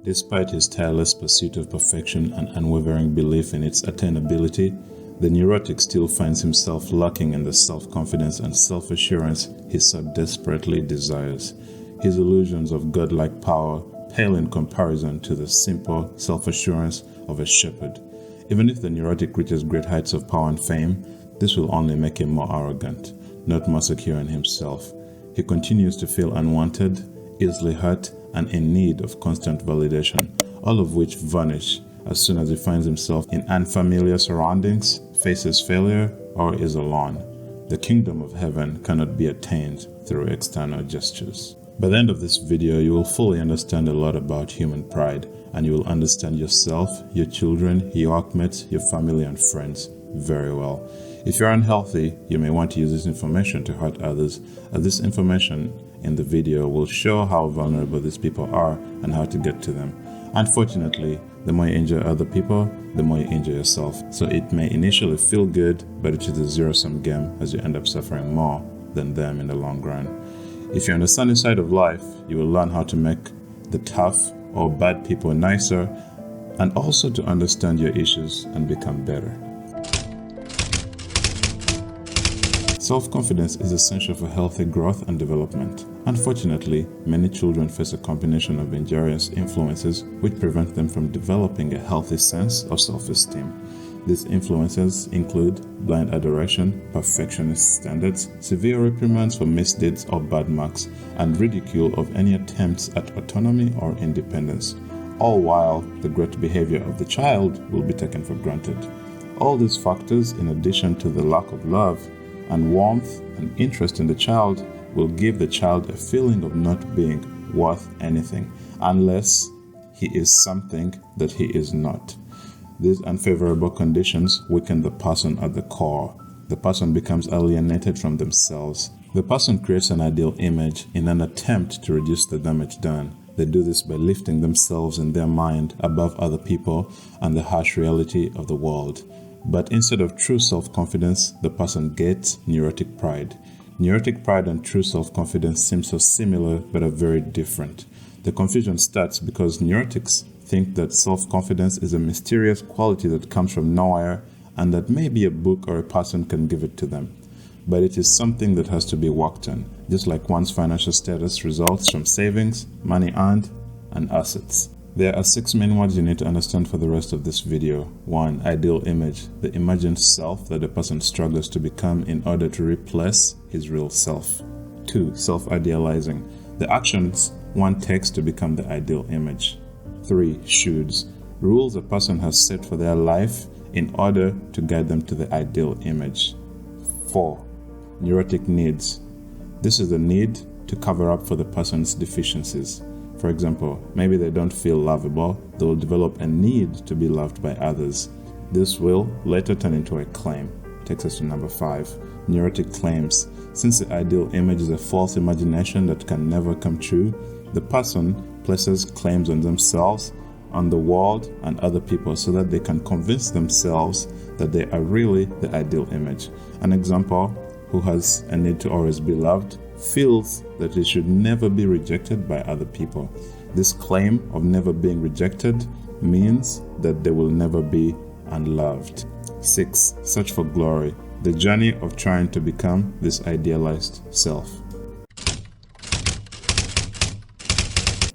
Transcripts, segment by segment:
Despite his tireless pursuit of perfection and unwavering belief in its attainability, the neurotic still finds himself lacking in the self-confidence and self-assurance he so desperately desires. His illusions of godlike power pale in comparison to the simple self-assurance of a shepherd. Even if the neurotic reaches great heights of power and fame, this will only make him more arrogant, not more secure in himself. He continues to feel unwanted, easily hurt, and in need of constant validation, all of which vanish as soon as he finds himself in unfamiliar surroundings, faces failure, or is alone. The kingdom of heaven cannot be attained through external gestures. By the end of this video, you will fully understand a lot about human pride, and you will understand yourself, your children, your workmates, your family, and friends very well. If you're unhealthy, you may want to use this information to hurt others, as this information in the video will show how vulnerable these people are and how to get to them. Unfortunately, the more you injure other people, the more you injure yourself. So it may initially feel good, but it is a zero-sum game as you end up suffering more than them in the long run. If you're on the sunny side of life, you will learn how to make the tough or bad people nicer, and also to understand your issues and become better. Self-confidence is essential for healthy growth and development. Unfortunately, many children face a combination of injurious influences which prevent them from developing a healthy sense of self-esteem. These influences include blind adoration, perfectionist standards, severe reprimands for misdeeds or bad marks, and ridicule of any attempts at autonomy or independence, all while the great behaviour of the child will be taken for granted. All these factors, in addition to the lack of love and warmth and interest in the child, will give the child a feeling of not being worth anything unless he is something that he is not. These unfavorable conditions weaken the person at the core. The person becomes alienated from themselves. The person creates an ideal image in an attempt to reduce the damage done. They do this by lifting themselves in their mind above other people and the harsh reality of the world. But instead of true self-confidence, the person gets neurotic pride. Neurotic pride and true self-confidence seem so similar but are very different. The confusion starts because neurotics think that self-confidence is a mysterious quality that comes from nowhere and that maybe a book or a person can give it to them. But it is something that has to be worked on, just like one's financial status results from savings, money earned, and assets. There are 6 main words you need to understand for the rest of this video. 1. Ideal image, the imagined self that a person struggles to become in order to replace his real self. 2. Self-idealizing, the actions one takes to become the ideal image. 3. Shoulds, rules a person has set for their life in order to guide them to the ideal image. 4. Neurotic needs, this is the need to cover up for the person's deficiencies. For example, maybe they don't feel lovable, they will develop a need to be loved by others. This will later turn into a claim. Takes us to number 5, neurotic claims. Since the ideal image is a false imagination that can never come true, the person places claims on themselves, on the world, and other people so that they can convince themselves that they are really the ideal image. An example, who has a need to always be loved, feels that he should never be rejected by other people. This claim of never being rejected means that they will never be unloved. 6. Search for glory, the journey of trying to become this idealized self.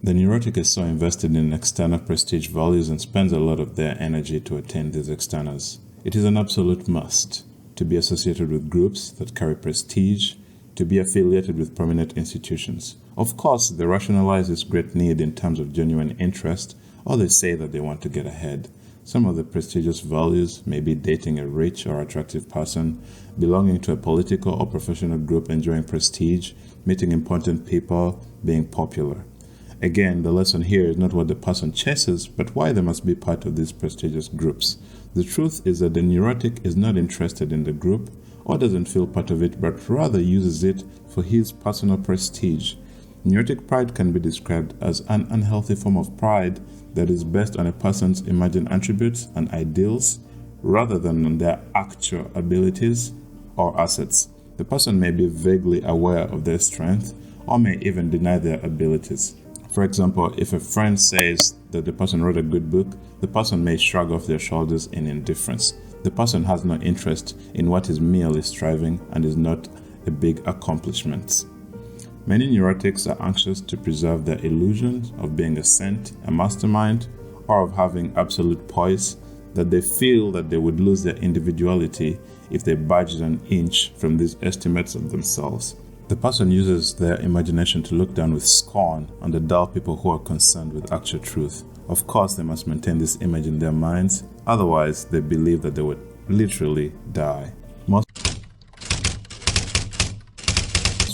The neurotic is so invested in external prestige values and spends a lot of their energy to attain these externals. It is an absolute must to be associated with groups that carry prestige, to be affiliated with prominent institutions. Of course, they rationalize this great need in terms of genuine interest, or they say that they want to get ahead. Some of the prestigious values may be dating a rich or attractive person, belonging to a political or professional group enjoying prestige, meeting important people, being popular. Again, the lesson here is not what the person chases, but why they must be part of these prestigious groups. The truth is that the neurotic is not interested in the group or doesn't feel part of it, but rather uses it for his personal prestige. Neurotic pride can be described as an unhealthy form of pride that is based on a person's imagined attributes and ideals rather than on their actual abilities or assets. The person may be vaguely aware of their strength or may even deny their abilities. For example, if a friend says that the person wrote a good book, the person may shrug off their shoulders in indifference. The person has no interest in what is merely striving and is not a big accomplishment. Many neurotics are anxious to preserve their illusions of being a saint, a mastermind, or of having absolute poise, that they feel that they would lose their individuality if they budged an inch from these estimates of themselves. The person uses their imagination to look down with scorn on the dull people who are concerned with actual truth. Of course, they must maintain this image in their minds, otherwise they believe that they would literally die. Most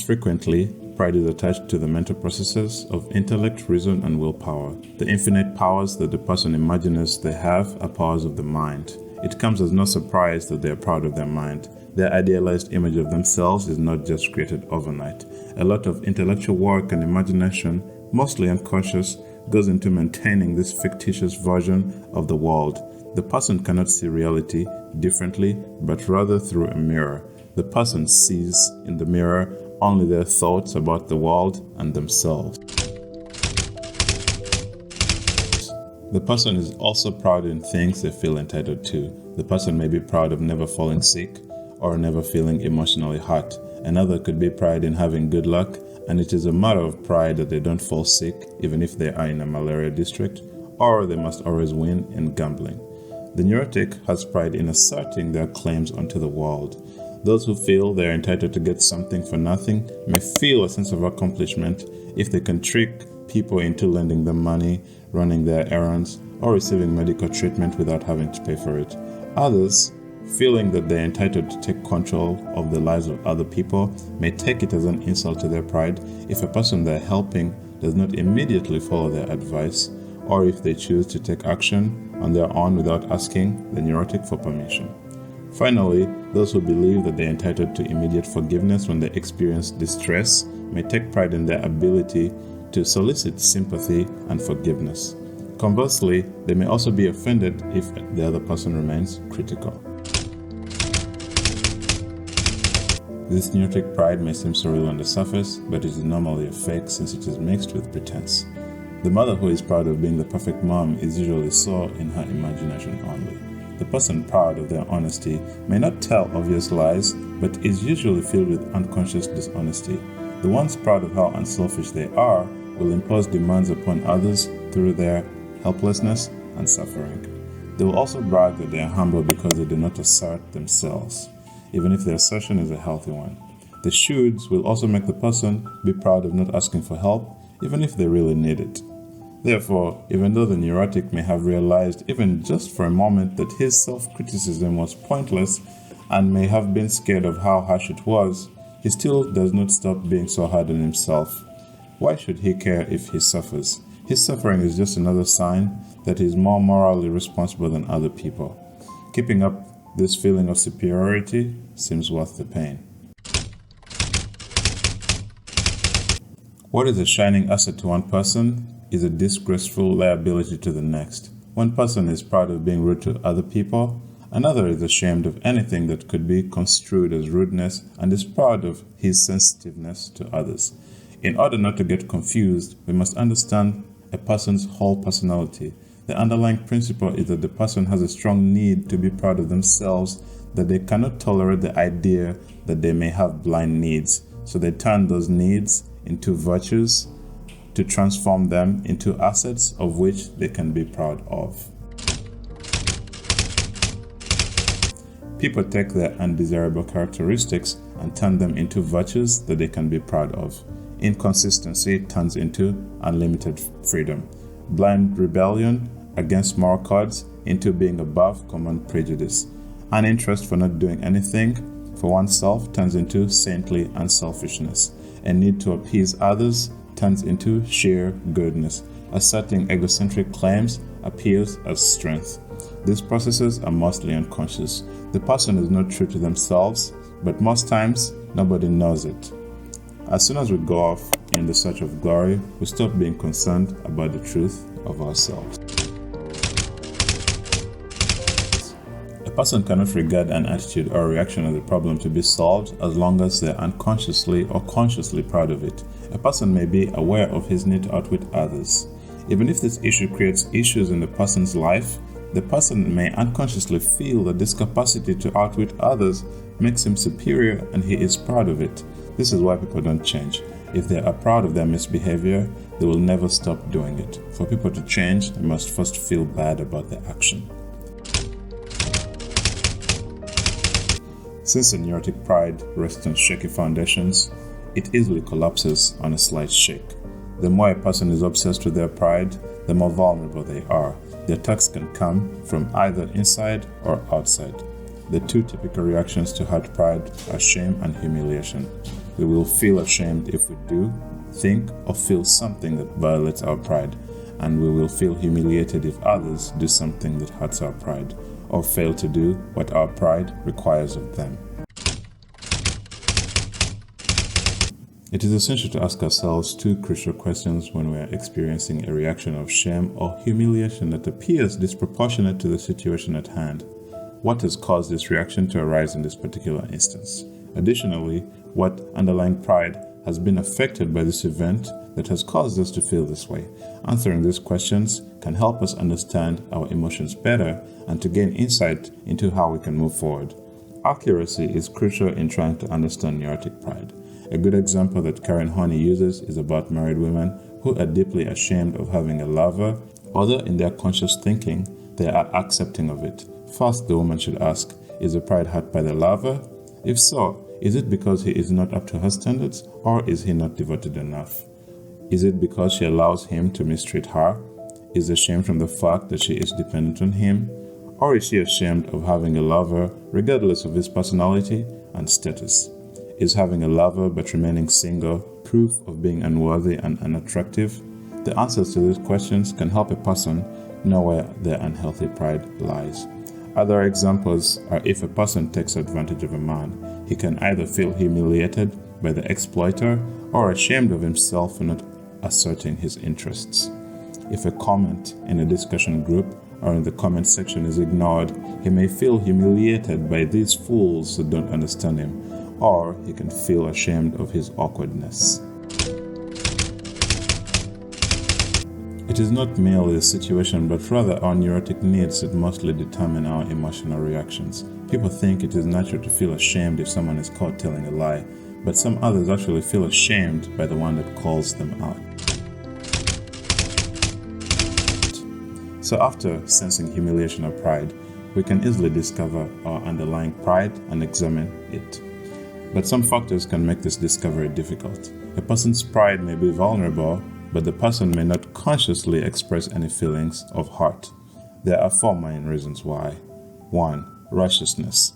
frequently, pride is attached to the mental processes of intellect, reason, and willpower. The infinite powers that the person imagines they have are powers of the mind. It comes as no surprise that they are proud of their mind. Their idealized image of themselves is not just created overnight. A lot of intellectual work and imagination, mostly unconscious, goes into maintaining this fictitious version of the world. The person cannot see reality differently, but rather through a mirror. The person sees in the mirror only their thoughts about the world and themselves. The person is also proud in things they feel entitled to. The person may be proud of never falling sick or never feeling emotionally hurt. Another could be proud in having good luck, and it is a matter of pride that they don't fall sick even if they are in a malaria district, or they must always win in gambling. The neurotic has pride in asserting their claims onto the world. Those who feel they are entitled to get something for nothing may feel a sense of accomplishment if they can trick people into lending them money, running their errands, or receiving medical treatment without having to pay for it. Others, feeling that they are entitled to take control of the lives of other people, may take it as an insult to their pride if a person they are helping does not immediately follow their advice, or if they choose to take action on their own without asking the neurotic for permission. Finally, those who believe that they are entitled to immediate forgiveness when they experience distress may take pride in their ability to solicit sympathy and forgiveness. Conversely, they may also be offended if the other person remains critical. This neurotic pride may seem surreal on the surface, but it is normally a fake since it is mixed with pretense. The mother who is proud of being the perfect mom is usually so in her imagination only. The person proud of their honesty may not tell obvious lies, but is usually filled with unconscious dishonesty. The ones proud of how unselfish they are will impose demands upon others through their helplessness and suffering. They will also brag that they are humble because they do not assert themselves, even if their assertion is a healthy one. The shoulds will also make the person be proud of not asking for help, even if they really need it. Therefore, even though the neurotic may have realized even just for a moment that his self-criticism was pointless and may have been scared of how harsh it was, he still does not stop being so hard on himself. Why should he care if he suffers? His suffering is just another sign that he is more morally responsible than other people. Keeping up this feeling of superiority seems worth the pain. What is a shining asset to one person is a disgraceful liability to the next. One person is proud of being rude to other people, another is ashamed of anything that could be construed as rudeness and is proud of his sensitiveness to others. In order not to get confused, we must understand a person's whole personality. The underlying principle is that the person has a strong need to be proud of themselves, that they cannot tolerate the idea that they may have blind needs, so they turn those needs into virtues to transform them into assets of which they can be proud of. People take their undesirable characteristics and turn them into virtues that they can be proud of. Inconsistency turns into unlimited freedom. Blind rebellion against moral codes into being above common prejudice. An interest for not doing anything for oneself turns into saintly unselfishness. A need to appease others turns into sheer goodness. Asserting egocentric claims appears as strength. These processes are mostly unconscious. The person is not true to themselves, but most times nobody knows it. As soon as we go off in the search of glory, we stop being concerned about the truth of ourselves. A person cannot regard an attitude or reaction of the problem to be solved as long as they are unconsciously or consciously proud of it. A person may be aware of his need to outwit others. Even if this issue creates issues in the person's life, the person may unconsciously feel that this capacity to outwit others makes him superior and he is proud of it. This is why people don't change. If they are proud of their misbehavior, they will never stop doing it. For people to change, they must first feel bad about their action. Since the neurotic pride rests on shaky foundations, it easily collapses on a slight shake. The more a person is obsessed with their pride, the more vulnerable they are. The attacks can come from either inside or outside. The two typical reactions to hurt pride are shame and humiliation. We will feel ashamed if we do, think, or feel something that violates our pride, and we will feel humiliated if others do something that hurts our pride, or fail to do what our pride requires of them. It is essential to ask ourselves two crucial questions when we are experiencing a reaction of shame or humiliation that appears disproportionate to the situation at hand. What has caused this reaction to arise in this particular instance? Additionally, what underlying pride has been affected by this event that has caused us to feel this way? Answering these questions can help us understand our emotions better and to gain insight into how we can move forward. Accuracy is crucial in trying to understand neurotic pride. A good example that Karen Honey uses is about married women who are deeply ashamed of having a lover, although in their conscious thinking, they are accepting of it. First, the woman should ask, is the pride hurt by the lover? If so, is it because he is not up to her standards, or is he not devoted enough? Is it because she allows him to mistreat her? Is the shame from the fact that she is dependent on him? Or is she ashamed of having a lover regardless of his personality and status? Is having a lover but remaining single proof of being unworthy and unattractive? The answers to these questions can help a person know where their unhealthy pride lies. Other examples are if a person takes advantage of a man, he can either feel humiliated by the exploiter or ashamed of himself for not asserting his interests. If a comment in a discussion group or in the comment section is ignored, he may feel humiliated by these fools who don't understand him, or he can feel ashamed of his awkwardness. It is not merely the situation, but rather our neurotic needs that mostly determine our emotional reactions. People think it is natural to feel ashamed if someone is caught telling a lie, but some others actually feel ashamed by the one that calls them out. So after sensing humiliation or pride, we can easily discover our underlying pride and examine it. But some factors can make this discovery difficult. A person's pride may be vulnerable, but the person may not consciously express any feelings of hurt. There are four main reasons why. 1. Righteousness.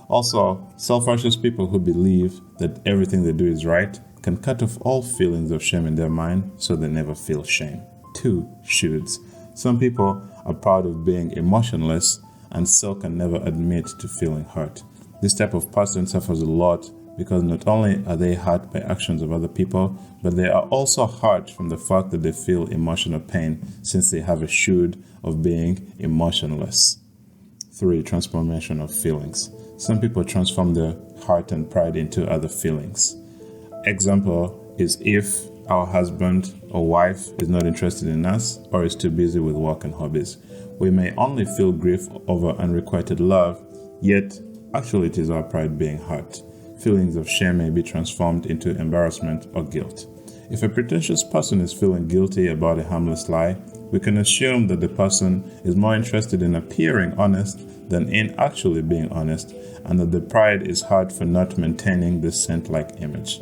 Also, self-righteous people who believe that everything they do is right can cut off all feelings of shame in their mind so they never feel shame. 2. Shoulds. Some people are proud of being emotionless and so can never admit to feeling hurt. This type of person suffers a lot because not only are they hurt by actions of other people, but they are also hurt from the fact that they feel emotional pain since they have a should of being emotionless. 3. Transformation of feelings. Some people transform their heart and pride into other feelings. Example is if our husband or wife is not interested in us or is too busy with work and hobbies. We may only feel grief over unrequited love, yet actually it is our pride being hurt. Feelings of shame may be transformed into embarrassment or guilt. If a pretentious person is feeling guilty about a harmless lie, we can assume that the person is more interested in appearing honest than in actually being honest, and that the pride is hurt for not maintaining this saint-like image.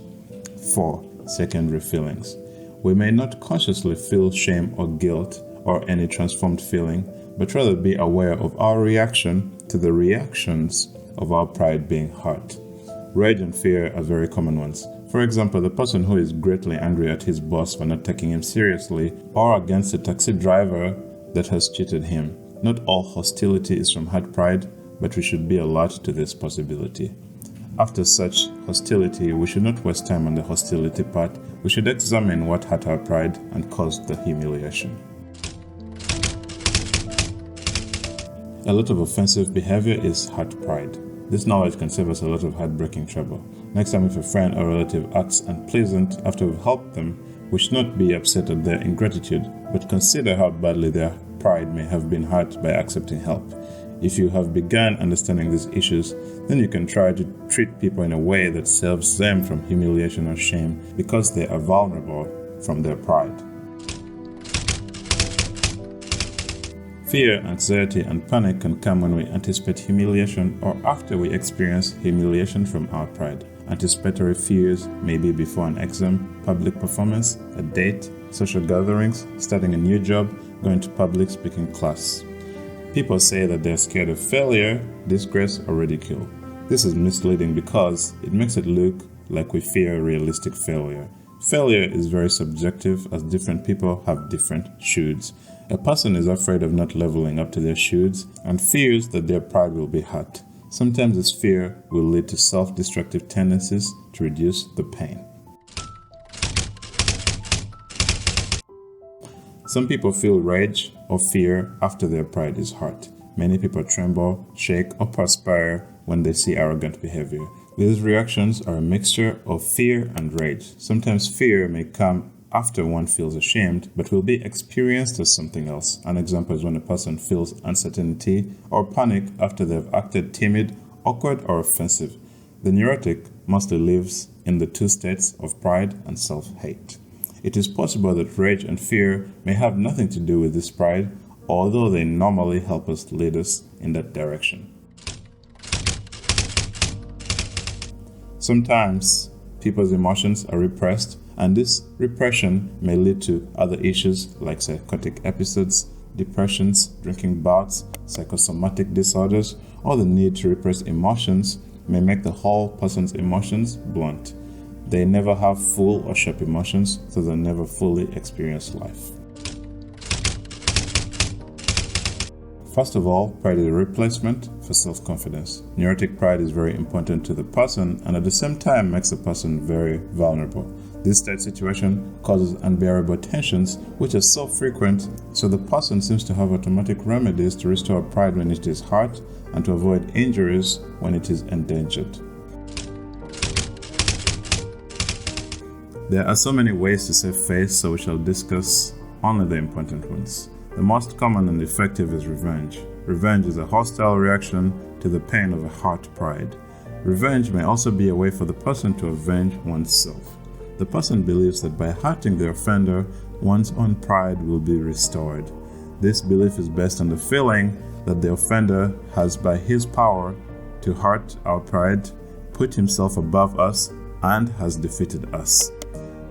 4. Secondary feelings. We may not consciously feel shame or guilt or any transformed feeling, but rather be aware of our reaction to the reactions of our pride being hurt. Rage and fear are very common ones. For example, the person who is greatly angry at his boss for not taking him seriously, or against a taxi driver that has cheated him. Not all hostility is from hurt pride, but we should be alert to this possibility. After such hostility, we should not waste time on the hostility part. We should examine what hurt our pride and caused the humiliation. A lot of offensive behavior is heart pride. This knowledge can save us a lot of heartbreaking trouble. Next time if a friend or relative acts unpleasant after we've helped them, we should not be upset at their ingratitude, but consider how badly their pride may have been hurt by accepting help. If you have begun understanding these issues, then you can try to treat people in a way that saves them from humiliation or shame because they are vulnerable from their pride. Fear, anxiety, and panic can come when we anticipate humiliation or after we experience humiliation from our pride. Anticipatory fears may be before an exam, public performance, a date, social gatherings, starting a new job, going to public speaking class. People say that they're scared of failure, disgrace, or ridicule. This is misleading because it makes it look like we fear realistic failure. Failure is very subjective as different people have different shoulds. A person is afraid of not leveling up to their shoulds and fears that their pride will be hurt. Sometimes this fear will lead to self-destructive tendencies to reduce the pain. Some people feel rage or fear after their pride is hurt. Many people tremble, shake, or perspire when they see arrogant behavior. These reactions are a mixture of fear and rage. Sometimes fear may come after one feels ashamed, but will be experienced as something else. An example is when a person feels uncertainty or panic after they've acted timid, awkward, or offensive. The neurotic mostly lives in the two states of pride and self-hate. It is possible that rage and fear may have nothing to do with this pride, although they normally help us lead us in that direction. Sometimes people's emotions are repressed, and this repression may lead to other issues like psychotic episodes, depressions, drinking bouts, psychosomatic disorders, or the need to repress emotions may make the whole person's emotions blunt. They never have full or sharp emotions, so they never fully experience life. First of all, pride is a replacement for self-confidence. Neurotic pride is very important to the person and at the same time makes the person very vulnerable. This tight situation causes unbearable tensions which are so frequent, so the person seems to have automatic remedies to restore pride when it is hurt and to avoid injuries when it is endangered. There are so many ways to save face, so we shall discuss only the important ones. The most common and effective is revenge. Revenge is a hostile reaction to the pain of a hurt pride. Revenge may also be a way for the person to avenge oneself. The person believes that by hurting the offender, one's own pride will be restored. This belief is based on the feeling that the offender has, by his power to hurt our pride, put himself above us and has defeated us.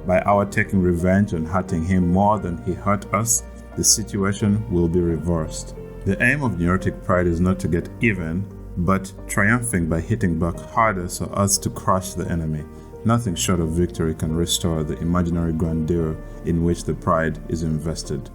By our taking revenge and hurting him more than he hurt us, the situation will be reversed. The aim of neurotic pride is not to get even, but triumphing by hitting back harder so as to crush the enemy. Nothing short of victory can restore the imaginary grandeur in which the pride is invested.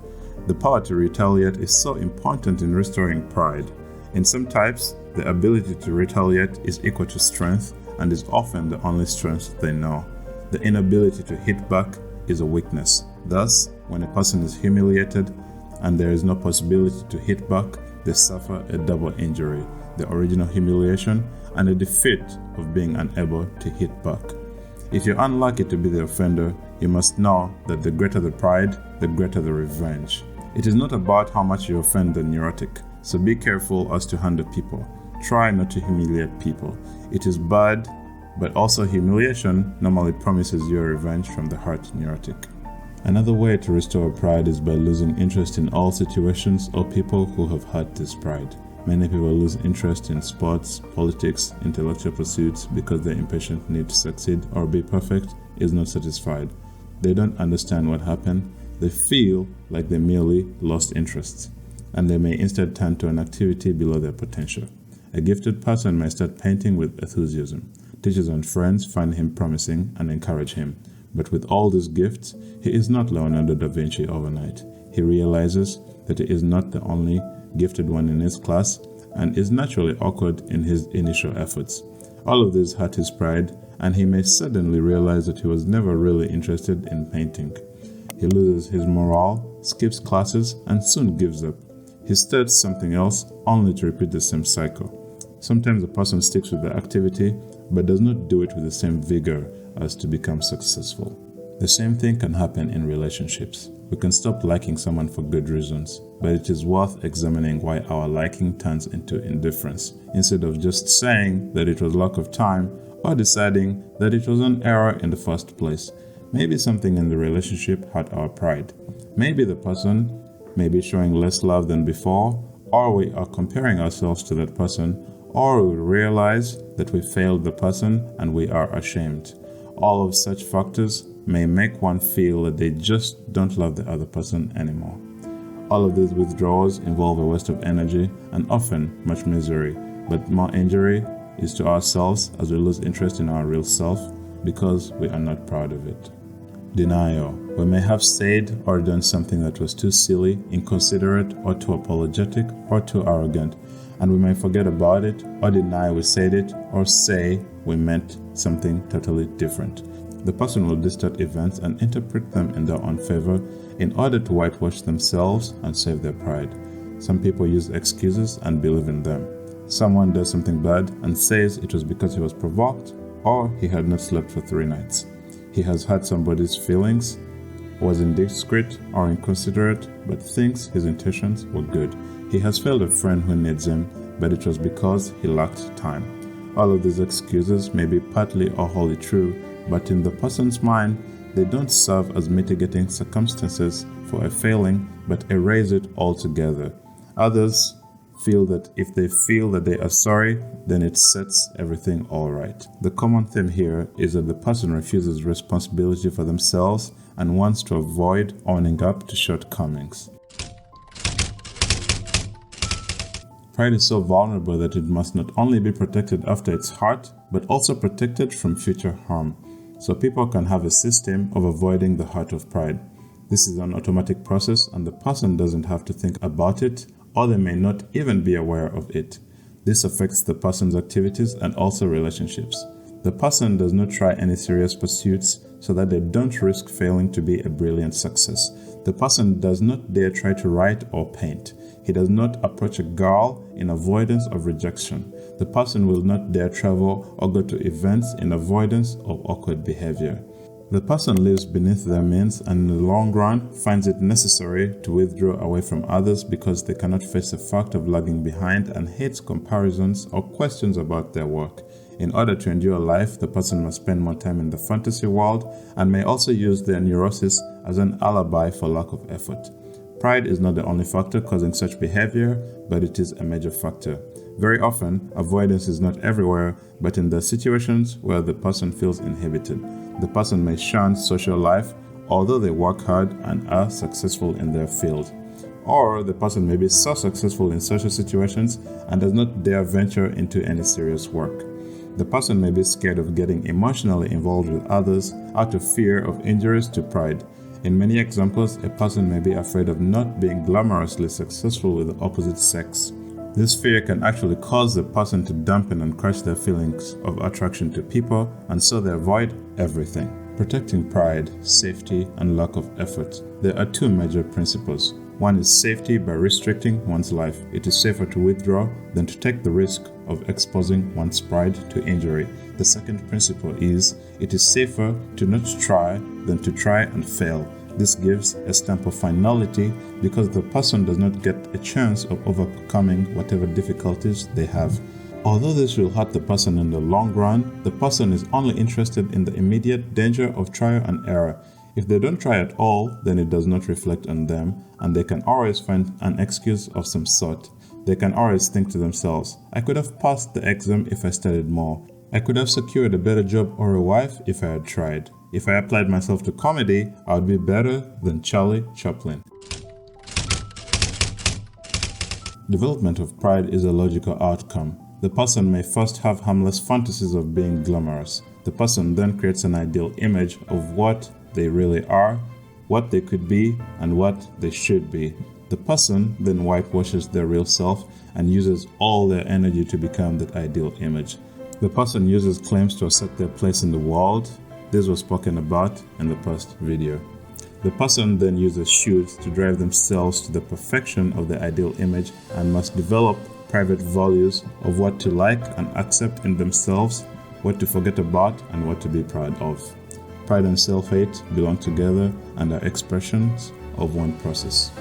The power to retaliate is so important in restoring pride. In some types, the ability to retaliate is equal to strength and is often the only strength they know. The inability to hit back is a weakness. Thus, when a person is humiliated and there is no possibility to hit back, they suffer a double injury, the original humiliation and the defeat of being unable to hit back. If you're unlucky to be the offender, you must know that the greater the pride, the greater the revenge. It is not about how much you offend the neurotic, so be careful as to handle people. Try not to humiliate people. It is bad, but also humiliation normally promises you a revenge from the hurt neurotic. Another way to restore pride is by losing interest in all situations or people who have hurt this pride. Many people lose interest in sports, politics, intellectual pursuits because their impatient need to succeed or be perfect is not satisfied. They don't understand what happened. They feel like they merely lost interest, and they may instead turn to an activity below their potential. A gifted person may start painting with enthusiasm. Teachers and friends find him promising and encourage him. But with all these gifts, he is not Leonardo da Vinci overnight. He realizes that he is not the only gifted one in his class and is naturally awkward in his initial efforts. All of this hurt his pride, and he may suddenly realize that he was never really interested in painting. He loses his morale, skips classes, and soon gives up. He starts something else only to repeat the same cycle. Sometimes a person sticks with the activity but does not do it with the same vigor as to become successful. The same thing can happen in relationships. We can stop liking someone for good reasons, but it is worth examining why our liking turns into indifference, instead of just saying that it was lack of time or deciding that it was an error in the first place. Maybe something in the relationship hurt our pride. Maybe the person may be showing less love than before, or we are comparing ourselves to that person, or we realize that we failed the person and we are ashamed. All of such factors may make one feel that they just don't love the other person anymore. All of these withdrawals involve a waste of energy and often much misery, but more injury is to ourselves as we lose interest in our real self because we are not proud of it. Denial. We may have said or done something that was too silly, inconsiderate, or too apologetic, or too arrogant, and we may forget about it, or deny we said it, or say we meant something totally different. The person will distort events and interpret them in their own favor in order to whitewash themselves and save their pride. Some people use excuses and believe in them. Someone does something bad and says it was because he was provoked or he had not slept for 3 nights. He has hurt somebody's feelings, was indiscreet or inconsiderate, but thinks his intentions were good. He has failed a friend who needs him, but it was because he lacked time. All of these excuses may be partly or wholly true, but in the person's mind, they don't serve as mitigating circumstances for a failing, but erase it altogether. Others feel that if they feel that they are sorry, then it sets everything all right. The common theme here is that the person refuses responsibility for themselves and wants to avoid owning up to shortcomings. Pride is so vulnerable that it must not only be protected after it's hurt, but also protected from future harm. So people can have a system of avoiding the hurt of pride. This is an automatic process and the person doesn't have to think about it, or they may not even be aware of it. This affects the person's activities and also relationships. The person does not try any serious pursuits so that they don't risk failing to be a brilliant success. The person does not dare try to write or paint. He does not approach a girl in avoidance of rejection. The person will not dare travel or go to events in avoidance of awkward behavior. The person lives beneath their means and in the long run finds it necessary to withdraw away from others because they cannot face the fact of lagging behind and hates comparisons or questions about their work. In order to endure life, the person must spend more time in the fantasy world and may also use their neurosis as an alibi for lack of effort. Pride is not the only factor causing such behavior, but it is a major factor. Very often, avoidance is not everywhere, but in the situations where the person feels inhibited. The person may shun social life, although they work hard and are successful in their field. Or the person may be so successful in social situations and does not dare venture into any serious work. The person may be scared of getting emotionally involved with others out of fear of injuries to pride. In many examples, a person may be afraid of not being glamorously successful with the opposite sex. This fear can actually cause the person to dampen and crush their feelings of attraction to people, and so they avoid everything. Protecting pride, safety, and lack of effort. There are 2 major principles. One is safety by restricting one's life. It is safer to withdraw than to take the risk of exposing one's pride to injury. The second principle is it is safer to not try than to try and fail. This gives a stamp of finality because the person does not get a chance of overcoming whatever difficulties they have. Although this will hurt the person in the long run, the person is only interested in the immediate danger of trial and error. If they don't try at all, then it does not reflect on them, and they can always find an excuse of some sort. They can always think to themselves, I could have passed the exam if I studied more. I could have secured a better job or a wife if I had tried. If I applied myself to comedy, I would be better than Charlie Chaplin. Development of pride is a logical outcome. The person may first have harmless fantasies of being glamorous. The person then creates an ideal image of what they really are, what they could be, and what they should be. The person then whitewashes their real self and uses all their energy to become that ideal image. The person uses claims to assert their place in the world. This was spoken about in the past video. The person then uses should to drive themselves to the perfection of the ideal image and must develop private values of what to like and accept in themselves, what to forget about, and what to be proud of. Pride and self-hate belong together and are expressions of one process.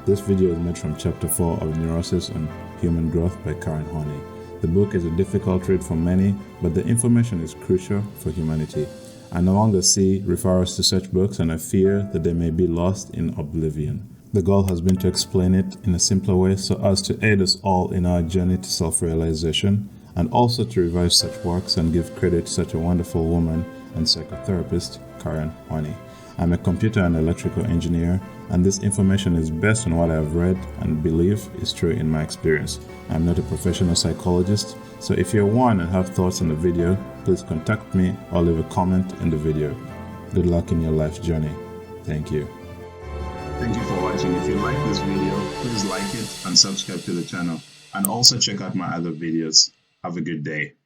This video is made from Chapter 4 of Neurosis and Human Growth by Karen Horney. The book is a difficult read for many, but the information is crucial for humanity. I no longer see referrals to such books, and I fear that they may be lost in oblivion. The goal has been to explain it in a simpler way so as to aid us all in our journey to self-realization, and also to revive such works and give credit to such a wonderful woman and psychotherapist, Karen Horney. I'm a computer and electrical engineer, and this information is based on what I have read and believe is true in my experience. I'm not a professional psychologist, so if you're one and have thoughts on the video, please contact me or leave a comment in the video. Good luck in your life journey. Thank you. Thank you for watching. If you like this video, please like it and subscribe to the channel. And also check out my other videos. Have a good day.